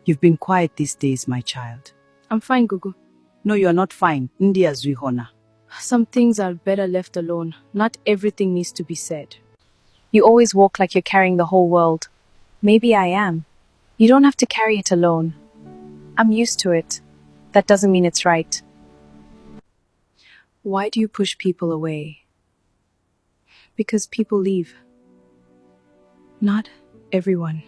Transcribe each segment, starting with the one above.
You've been quiet these days, my child. I'm fine, Gugu. No, you're not fine. Ndiya Zwihona. Some things are better left alone. Not everything needs to be said. You always walk like you're carrying the whole world. Maybe I am. You don't have to carry it alone. I'm used to it. That doesn't mean it's right. Why do you push people away? Because people leave. Not everyone.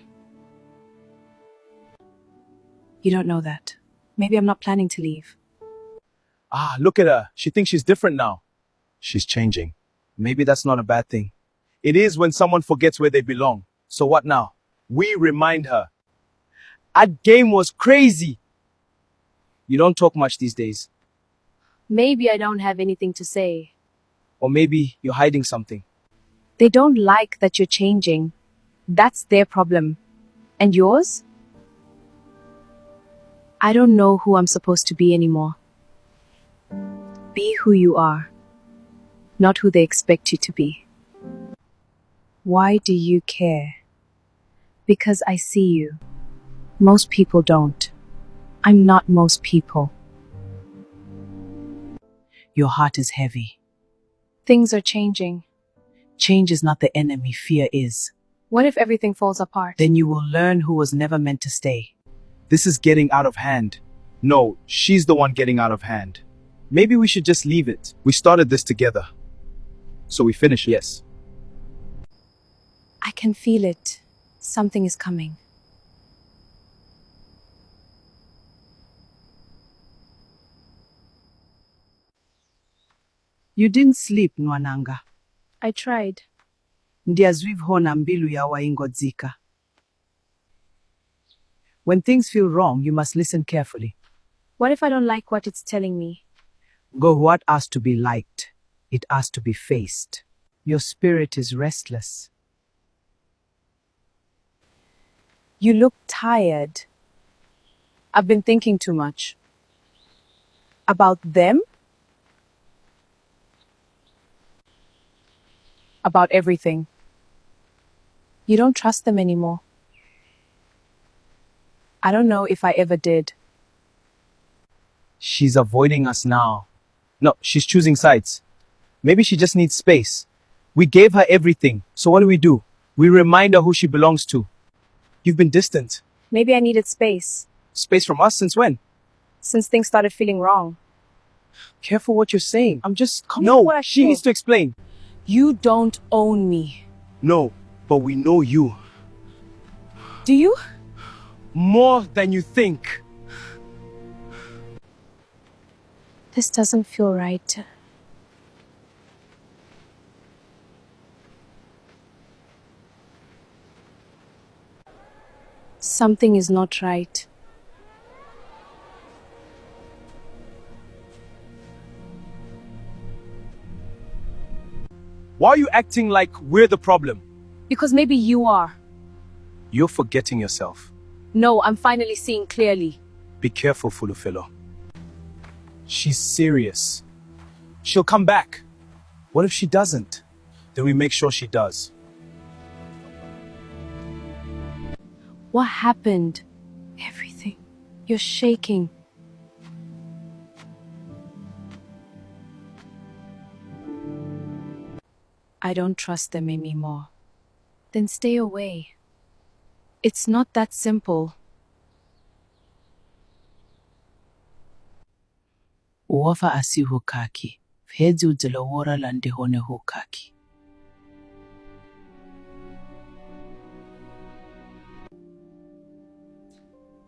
You don't know that. Maybe I'm not planning to leave. Look at her. She thinks she's different now. She's changing. Maybe that's not a bad thing. It is when someone forgets where they belong. So what now? We remind her. That game was crazy. You don't talk much these days. Maybe I don't have anything to say. Or maybe you're hiding something. They don't like that you're changing. That's their problem. And yours? I don't know who I'm supposed to be anymore. Be who you are, not who they expect you to be. Why do you care? Because I see you. Most people don't. I'm not most people. Your heart is heavy. Things are changing. Change is not the enemy, fear is. What if everything falls apart? Then you will learn who was never meant to stay. This is getting out of hand. No, she's the one getting out of hand. Maybe we should just leave it. We started this together. So we finish, yes. I can feel it. Something is coming. You didn't sleep, Nwananga. I tried. Ndiyazwihona mbilu yawa ingodzika. When things feel wrong, you must listen carefully. What if I don't like what it's telling me? Go, what asked to be liked? It asked to be faced. Your spirit is restless. You look tired. I've been thinking too much. About them? About everything. You don't trust them anymore. I don't know if I ever did. She's avoiding us now. No, she's choosing sides. Maybe she just needs space. We gave her everything, so what do? We remind her who she belongs to. You've been distant. Maybe I needed space. Space from us since when? Since things started feeling wrong. Careful what you're saying. I'm just... No, she needs to explain. You don't own me. No, but we know you. Do you? More than you think. This doesn't feel right. Something is not right. Why are you acting like we're the problem? Because maybe you are. You're forgetting yourself. No, I'm finally seeing clearly. Be careful, Fulufhelo. She's serious. She'll come back. What if she doesn't? Then we make sure she does. What happened? Everything. You're shaking. I don't trust them anymore. Then stay away. It's not that simple. Uwafa asi hukaki. Fhedzi udzilowora landihone hukaki.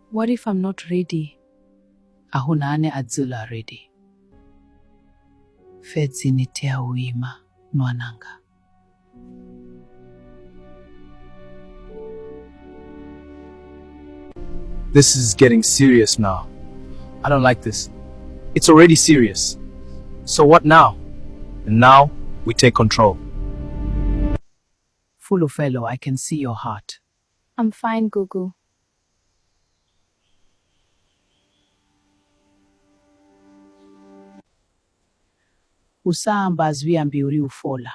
What if I'm not ready? Ahunane adzula ready. Fhedzi nitea uima, Nwananga. This is getting serious now. I don't like this. It's already serious. So what now? And now, we take control. Fulufhelo, I can see your heart. I'm fine, Gugu. Usahamba azwiyambi uri ufola.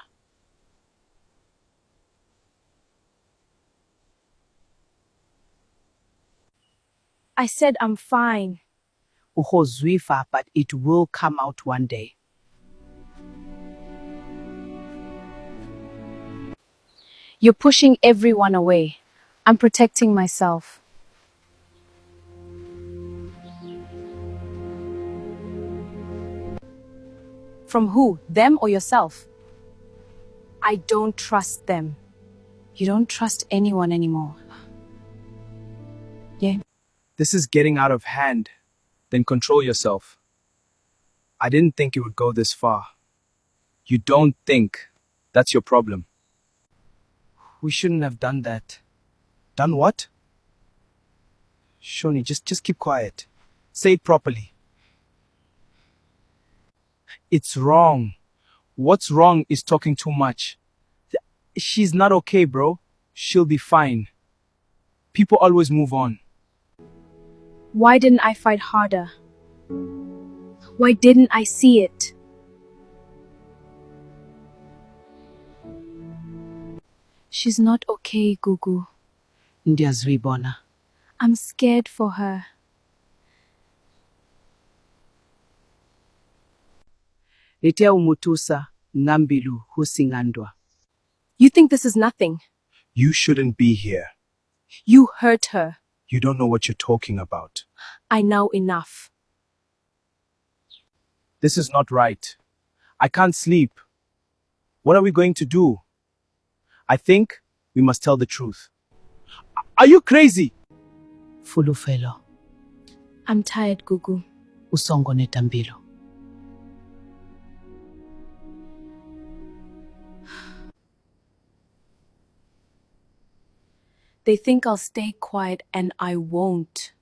I said I'm fine. Uhozwifa, but it will come out one day. You're pushing everyone away. I'm protecting myself. From who? Them or yourself? I don't trust them. You don't trust anyone anymore. Yeah. This is getting out of hand. Then control yourself. I didn't think it would go this far. You don't think. That's your problem. We shouldn't have done that. Done what? Shony, just keep quiet. Say it properly. It's wrong. What's wrong is talking too much. She's not okay, bro. She'll be fine. People always move on. Why didn't I fight harder? Why didn't I see it? She's not okay, Gugu. Ndiyazwibona. I'm scared for her. Letea umutusa ngambilu husingandwa. You think this is nothing? You shouldn't be here. You hurt her. You don't know what you're talking about. I know enough. This is not right. I can't sleep. What are we going to do? I think we must tell the truth. Are you crazy? Fulufhelo. I'm tired, Gugu. Usongo netambilo. They think I'll stay quiet and I won't.